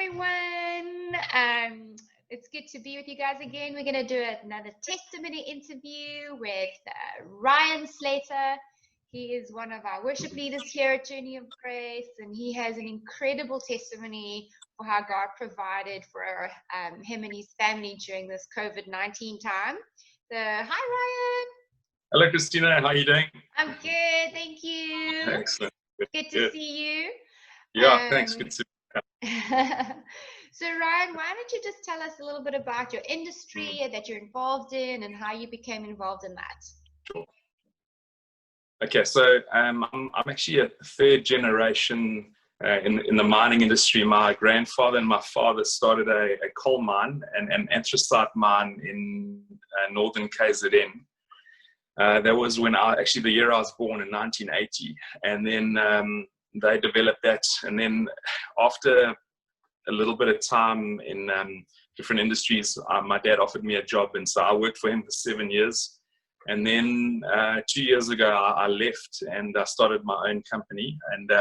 everyone. It's good to be with you guys again. We're going to do another testimony interview with Ryan Slater. He is one of our worship leaders here at Journey of Grace, and he has an incredible testimony for how God provided for him and his family during this COVID-19 time. So, hi, Ryan. Hello, Christina. How are you doing? I'm good, thank you. Excellent. Good to see you. Yeah, thanks. Good to So Ryan, why don't you just tell us a little bit about your industry that you're involved in and how you became involved in that? Sure. Okay, so I'm actually a third generation in the mining industry. My grandfather and my father started a coal mine and an anthracite mine in northern KZN. That was when the year I was born, in 1980, and then they developed that, and then after a little bit of time in different industries, my dad offered me a job, and so I worked for him for 7 years. And then 2 years ago, I left and I started my own company. And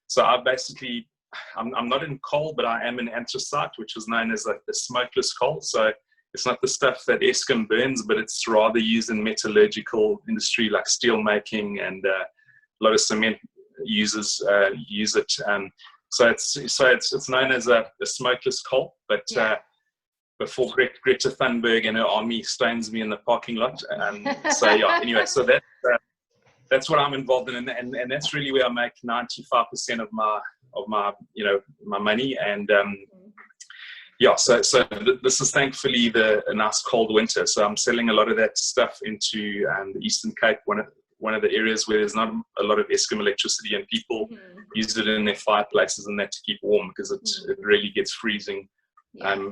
so I'm not in coal, but I am in anthracite, which is known as the smokeless coal. So it's not the stuff that Eskom burns, but it's rather used in metallurgical industry like steel making, and a lot of cement users use it. So it's known as a smokeless coal, but before Greta Thunberg and her army stones me in the parking lot. So yeah, anyway, so that's what I'm involved in, and that's really where I make 95% of my my money. And yeah, so this is thankfully a nice cold winter. So I'm selling a lot of that stuff into the Eastern Cape, one of the areas where there's not a lot of Eskom electricity, and people use it in their fireplaces and that to keep warm, because it really gets freezing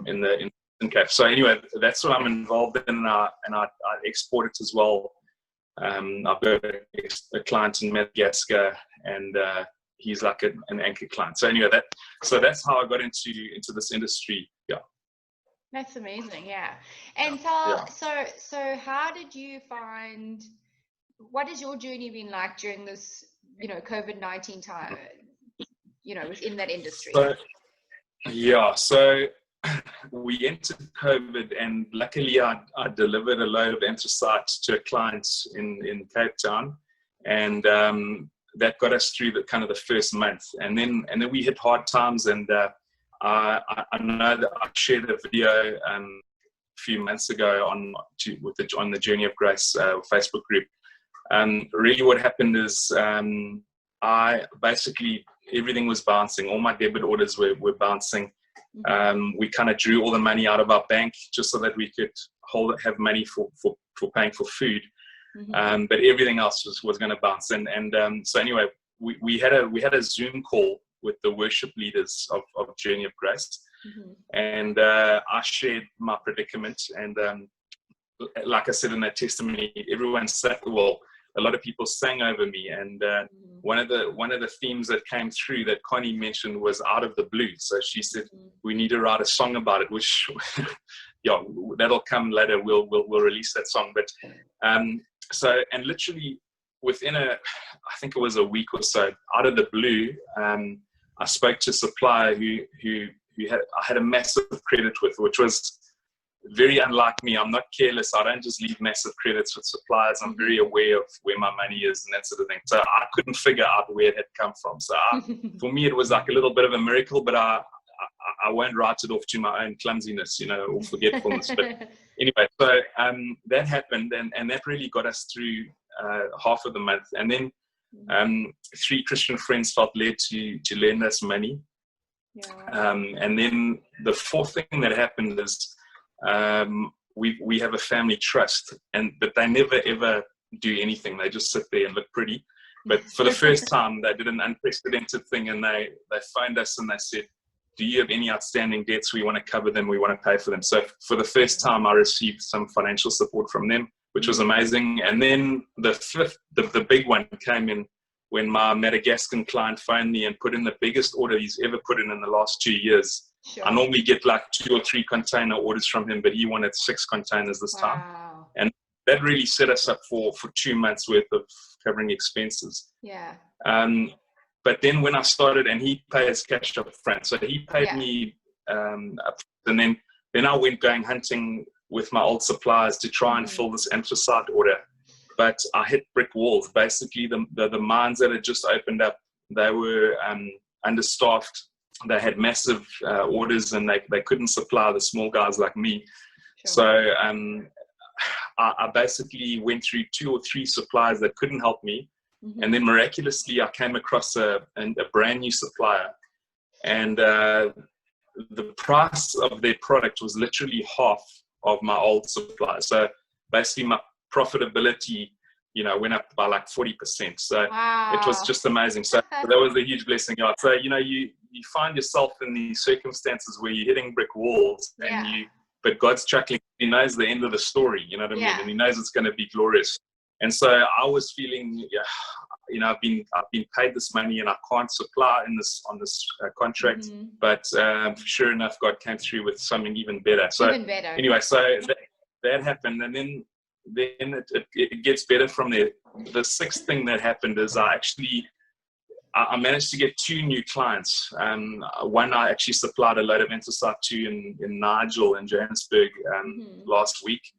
in the Eastern Cape. So anyway, that's what I'm involved in, and I export it as well. I've got a client in Madagascar, and he's like an anchor client. So anyway, that's how I got into this industry. Yeah. That's amazing. Yeah. And so how did you find? What has your journey been like during this, COVID-19 time, within that industry? So we entered COVID, and luckily I delivered a load of anthracite to a client in Cape Town, and that got us through the first month. And then we hit hard times, and I know that I shared a video a few months ago on the Journey of Grace Facebook group. Really what happened is I basically, everything was bouncing. All my debit orders were bouncing. We kind of drew all the money out of our bank just so that we could have money for paying for food. But everything else was going to bounce. And so anyway, we had a Zoom call with the worship leaders of Journey of Grace. And I shared my predicament. And like I said in that testimony, everyone said, a lot of people sang over me, and one of the themes that came through that Connie mentioned was out of the blue. So she said, we need to write a song about it, which yeah, that'll come later. We'll release that song. But and literally within I think it was a week or so, out of the blue, I spoke to a supplier who I had a massive credit with, which was very unlike me. I'm not careless. I don't just leave massive credits with suppliers. I'm very aware of where my money is and that sort of thing. So I couldn't figure out where it had come from. So for me, it was like a little bit of a miracle, but I won't write it off to my own clumsiness, or forgetfulness. But anyway, so that happened, and that really got us through half of the month. And then 3 Christian friends felt led to lend us money. And then the fourth thing that happened is, we have a family trust, but they never ever do anything. They just sit there and look pretty. But for the first time, they did an unprecedented thing, and they phoned us and they said, do you have any outstanding debts? We want to cover them. We want to pay for them. So for the first time, I received some financial support from them, which was amazing. And then the big one came in when my Madagascan client phoned me and put in the biggest order he's ever put in the last 2 years. Sure. I normally get like 2 or 3 container orders from him, but he wanted 6 containers this time. And that really set us up for 2 months worth of covering expenses. Yeah. But then when I started, and he pays cash up front, so he paid me and then I went going hunting with my old suppliers to try and fill this anthracite order. But I hit brick walls. Basically, the mines that had just opened up, they were understaffed. They had massive orders, and they couldn't supply the small guys like me. Sure. So I basically went through 2 or 3 suppliers that couldn't help me. And then miraculously, I came across a brand new supplier. And the price of their product was literally half of my old supplier. So basically my profitability, went up by like 40%. So It was just amazing. So that was a huge blessing. So, you find yourself in these circumstances where you're hitting brick walls but God's chuckling. He knows the end of the story, you know what I mean? And he knows it's going to be glorious. And so I was feeling, I've been paid this money and I can't supply on this contract. But sure enough, God came through with something even better. So even better. Anyway, so that happened, and then it gets better from there. The 6th thing that happened is I managed to get 2 new clients. One I actually supplied a load of anthracite to in Nigel in Johannesburg last week.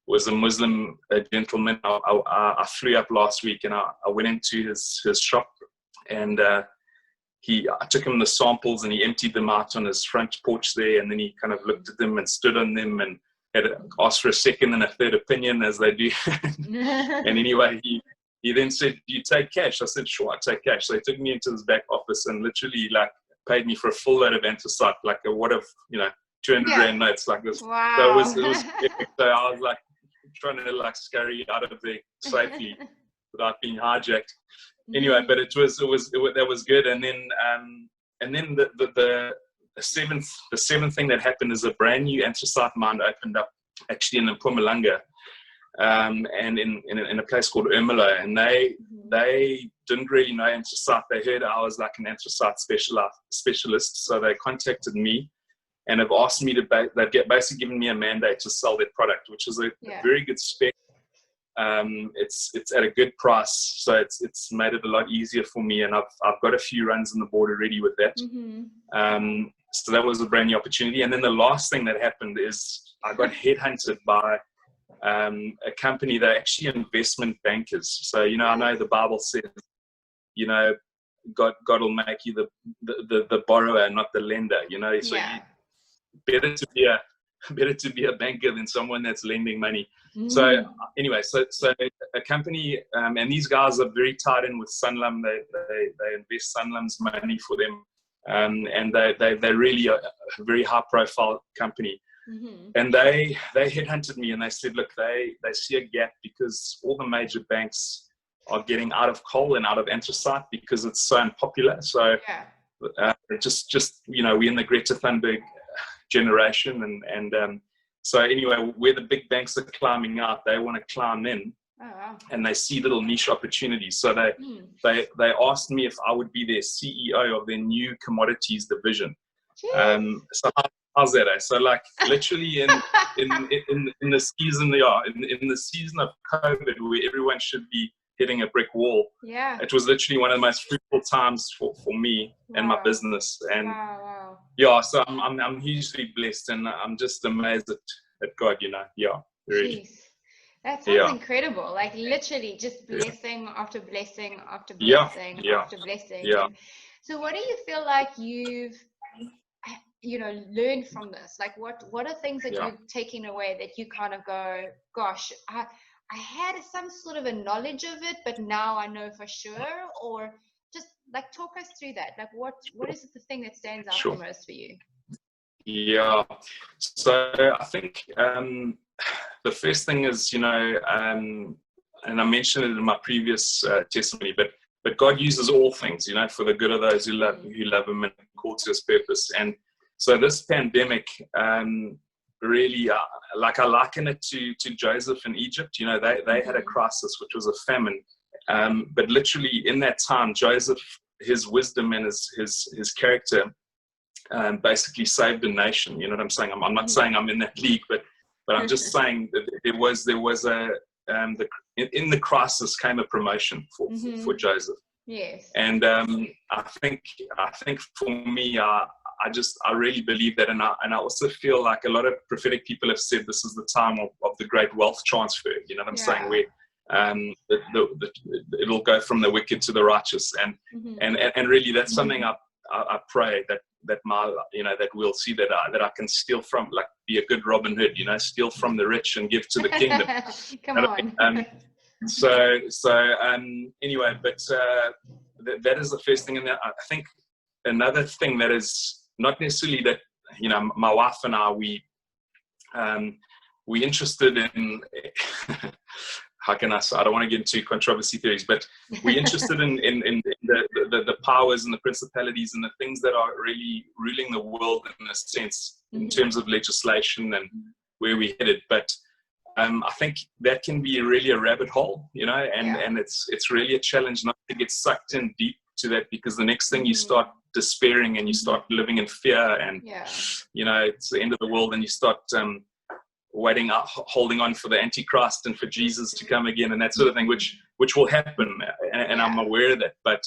Was a Muslim gentleman. I flew up last week and I went into his shop, and I took him the samples and he emptied them out on his front porch there, and then he kind of looked at them and stood on them and had asked for a second and a third opinion, as they do. And anyway, he then said, "Do you take cash?" I said, "Sure, I take cash." So he took me into his back office and literally paid me for a full load of anthracite, like a wad of 200 rand notes like this. Wow. So it was epic. So I was like trying to scurry out of there safely without being hijacked. Anyway, but that was good. And then the seventh thing that happened is a brand new anthracite mine opened up actually in Mpumalanga. And in a place called Ermelo, and they didn't really know anthracite. They heard I was like an anthracite specialist, so they contacted me and have asked me they've basically given me a mandate to sell their product, which is a very good spec. It's at a good price, so it's made it a lot easier for me, and I've got a few runs on the board already with that. So that was a brand new opportunity. And then the last thing that happened is I got headhunted by a company. They're actually investment bankers. So I know the Bible says, God will make you the borrower, not the lender. So better to be a banker than someone that's lending money. So anyway, so a company, and these guys are very tied in with Sanlam. They invest Sanlam's money for them, and they really are a very high profile company. And they headhunted me and they said, look, they see a gap because all the major banks are getting out of coal and out of anthracite because it's so unpopular. So just we're in the Greta Thunberg generation, and so anyway, where the big banks are climbing out, they want to climb in. And they see little niche opportunities. So they asked me if I would be their CEO of their new commodities division. So how's that? So literally in the season in the season of COVID, where everyone should be hitting a brick wall, it was literally one of the most fruitful times for me and my business. And so I'm hugely blessed, and I'm just amazed at God. Really. Jeez. That sounds incredible. Like literally just blessing after blessing after blessing after blessing. And so what do you feel like you've learned from this? Like what are things that you're taking away that you kind of go, gosh, I had some sort of a knowledge of it, but now I know for sure? Or just like talk us through that. Like what is the thing that stands out the most for you? So I think the first thing is, and I mentioned it in my previous testimony, but God uses all things, for the good of those who love Him and called to His purpose. And so this pandemic, really, I liken it to Joseph in Egypt. They had a crisis, which was a famine. But literally in that time, Joseph, his wisdom and his character, basically saved a nation. You know what I'm saying? I'm not saying I'm in that league, but I'm just saying that there was in the crisis came a promotion for Joseph. Yes. And I think for me, I really believe that, and I also feel like a lot of prophetic people have said this is the time of the great wealth transfer. You know what I'm saying? Where it'll go from the wicked to the righteous, and really that's something I pray that my, you know, that we'll see that I can steal from, like be a good Robin Hood, you know, steal from the rich and give to the kingdom. Come on. Anyway, but that is the first thing. And I think another thing that is not necessarily that, you know, my wife and I, we interested in how can I say, I don't want to get into controversy theories, but we're interested in the powers and the principalities and the things that are really ruling the world in a sense, in terms of legislation and where we're headed. But I think that can be really a rabbit hole, you know, and it's really a challenge not to get sucked in deep to that, because the next thing you start despairing and you start living in fear and, you know, it's the end of the world, and you start holding on for the Antichrist and for Jesus to come again and that sort of thing, which will happen, and I'm aware of that. But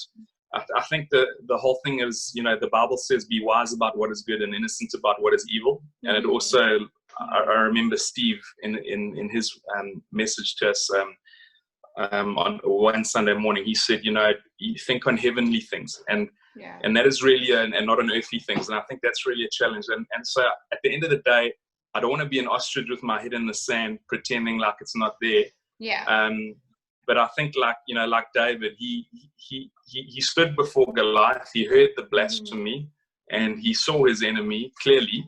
I think the whole thing is, you know, the Bible says be wise about what is good and innocent about what is evil. And it also, I remember Steve in his message to us on one Sunday morning, he said, you know, you think on heavenly things, and that is really and not on earthly things. And I think that's really a challenge. And so at the end of the day, I don't want to be an ostrich with my head in the sand, pretending like it's not there. But I think, like, you know, like David, he stood before Goliath. He heard the blasphemy, and he saw his enemy clearly.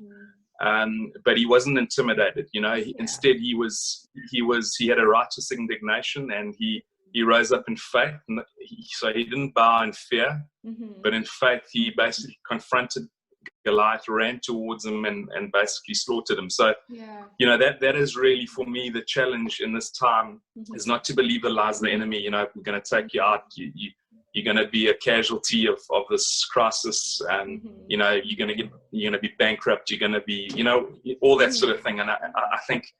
But he wasn't intimidated. You know, instead he had a righteous indignation, and he rose up in faith. And so he didn't bow in fear, but in faith he basically confronted Goliath, ran towards him, and basically slaughtered him. So, you know, that is really for me the challenge in this time, is not to believe the lies of the enemy. You know, we're going to take you out. You're going to be a casualty of this crisis, and you know, you're going to be bankrupt. You're going to be, you know, all that sort of thing. And I think,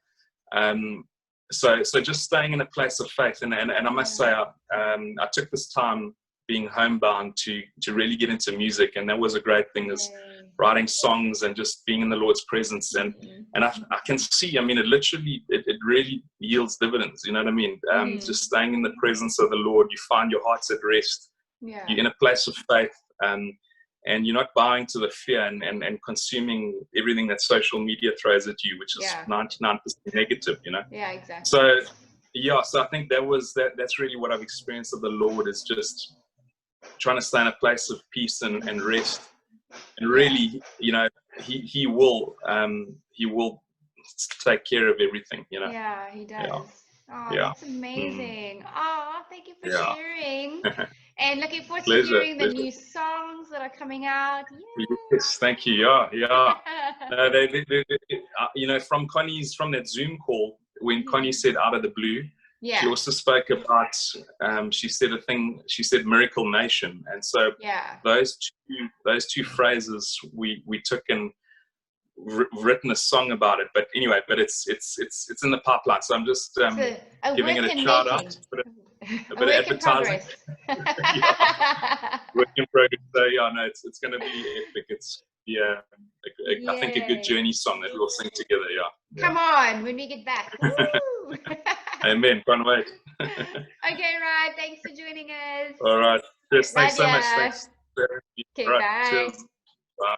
so just staying in a place of faith. And I must say, I took this time being homebound to really get into music, and that was a great thing, is writing songs and just being in the Lord's presence. And I can see, I mean, it really yields dividends, you know what I mean? Just staying in the presence of the Lord, you find your heart's at rest. You're in a place of faith, and you're not bowing to the fear and consuming everything that social media throws at you, which is 99% negative, you know? Exactly. So I think that's really what I've experienced of the Lord, is just trying to stay in a place of peace and rest. And really, you know, he will take care of everything, you know. He does. That's amazing. Thank you for sharing. And looking forward to hearing the new songs that are coming out. Yes, thank you. You know, from that Zoom call, when Connie said Out of the Blue, she also spoke about, she said Miracle Nation. And so those two phrases we took and written a song about it. But anyway, it's in the pipeline. So I'm just giving it a shout out. A bit of advertising. Work in progress. So it's going to be epic. It's I think a good journey song that we'll sing together. Come on, when we get back. Amen. Can't wait. Okay, Ryan. Thanks for joining us. All right. Yes, thanks so much. Thanks. Okay, All right, bye. cheers. Bye.